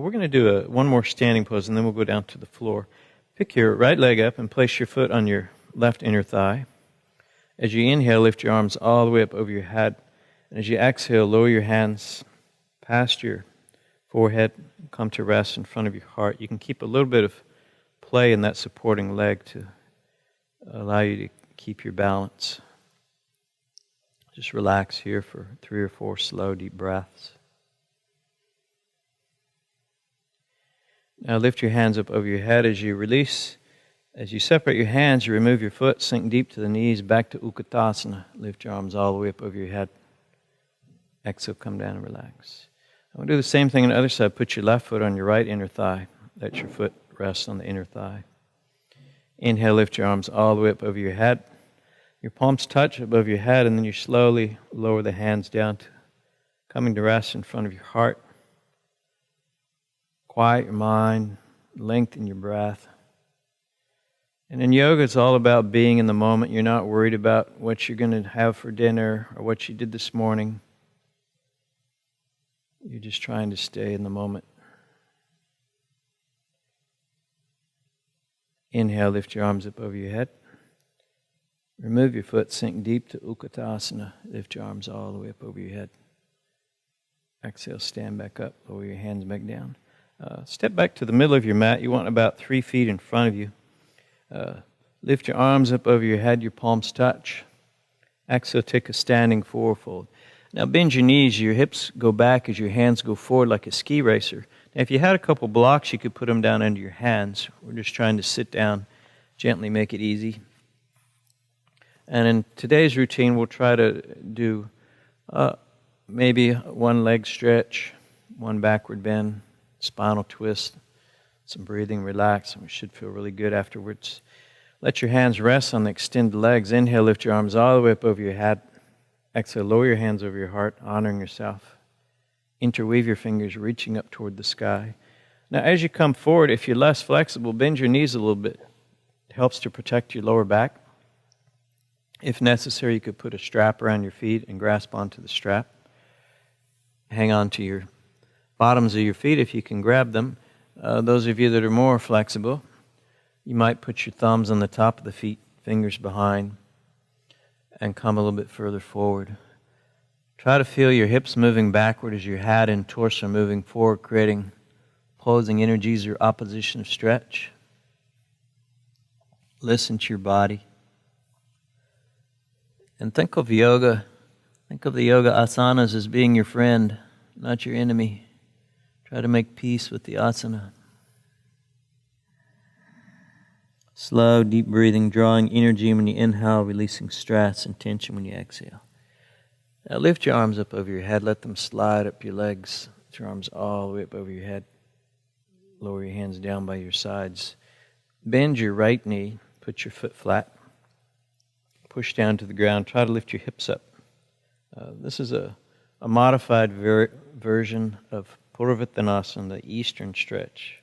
we're going to do one more standing pose, and then we'll go down to the floor. Pick your right leg up and place your foot on your left inner thigh. As you inhale, lift your arms all the way up over your head. And as you exhale, lower your hands past your forehead, come to rest in front of your heart. You can keep a little bit of play in that supporting leg to allow you to keep your balance. Just relax here for 3 or 4 slow, deep breaths. Now lift your hands up over your head as you release. As you separate your hands, you remove your foot, sink deep to the knees, back to Utkatasana. Lift your arms all the way up over your head. Exhale, come down and relax. I'm going to do the same thing on the other side. Put your left foot on your right inner thigh. Let your foot rest on the inner thigh. Inhale, lift your arms all the way up over your head. Your palms touch above your head, and then you slowly lower the hands down to coming to rest in front of your heart. Quiet your mind, lengthen your breath. And in yoga, it's all about being in the moment. You're not worried about what you're going to have for dinner or what you did this morning. You're just trying to stay in the moment. Inhale, lift your arms up over your head. Remove your foot, sink deep to Utkatasana. Lift your arms all the way up over your head. Exhale, stand back up, lower your hands back down. Step back to the middle of your mat. You want about 3 feet in front of you. Lift your arms up over your head, your palms touch. Exhale, take a standing forward fold. Now bend your knees, your hips go back as your hands go forward like a ski racer. Now if you had a couple blocks, you could put them down under your hands. We're just trying to sit down, gently make it easy. And in today's routine, we'll try to do maybe one leg stretch, one backward bend, spinal twist, some breathing, relax, and we should feel really good afterwards. Let your hands rest on the extended legs. Inhale, lift your arms all the way up over your head. Exhale, lower your hands over your heart, honoring yourself. Interweave your fingers, reaching up toward the sky. Now, as you come forward, if you're less flexible, bend your knees a little bit. It helps to protect your lower back. If necessary, you could put a strap around your feet and grasp onto the strap. Hang on to your bottoms of your feet if you can grab them. Those of you that are more flexible, you might put your thumbs on the top of the feet, fingers behind, and come a little bit further forward. Try to feel your hips moving backward as your head and torso are moving forward, creating opposing energies or opposition of stretch. Listen to your body. And think of yoga. Think of the yoga asanas as being your friend, not your enemy. Try to make peace with the asana. Slow, deep breathing, drawing energy when you inhale, releasing stress and tension when you exhale. Now lift your arms up over your head. Let them slide up your legs. Lift your arms all the way up over your head. Lower your hands down by your sides. Bend your right knee. Put your foot flat. Push down to the ground. Try to lift your hips up. This is a modified version of Purvattanasana, the eastern stretch,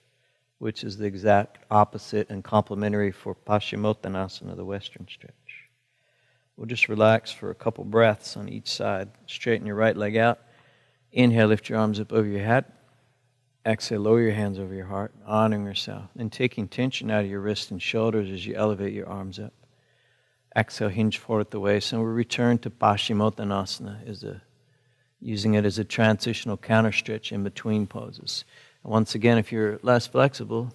which is the exact opposite and complementary for Paschimottanasana, the western stretch. We'll just relax for a couple breaths on each side. Straighten your right leg out. Inhale, lift your arms up over your head. Exhale, lower your hands over your heart, honoring yourself. And taking tension out of your wrists and shoulders as you elevate your arms up. Exhale, hinge forward at the waist, and we'll return to Paschimottanasana, using it as a transitional counter stretch in between poses. And once again, if you're less flexible,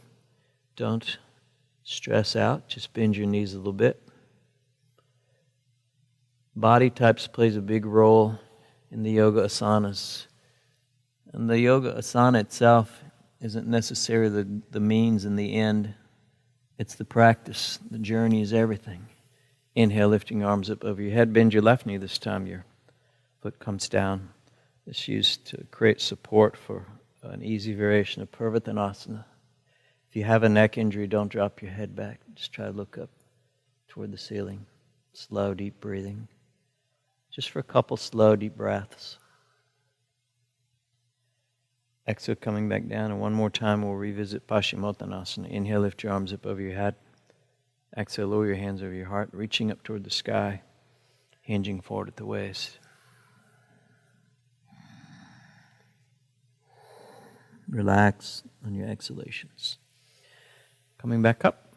don't stress out. Just bend your knees a little bit. Body types plays a big role in the yoga asanas. And the yoga asana itself isn't necessarily the means and the end. It's the practice. The journey is everything. Inhale, lifting your arms up over your head. Bend your left knee this time. Your foot comes down. It's used to create support for an easy variation of Purvattanasana. If you have a neck injury, don't drop your head back. Just try to look up toward the ceiling. Slow, deep breathing. Just for a couple slow, deep breaths. Exhale, coming back down. And one more time, we'll revisit Paschimottanasana. Inhale, lift your arms up over your head. Exhale, lower your hands over your heart, reaching up toward the sky, hinging forward at the waist. Relax on your exhalations. Coming back up.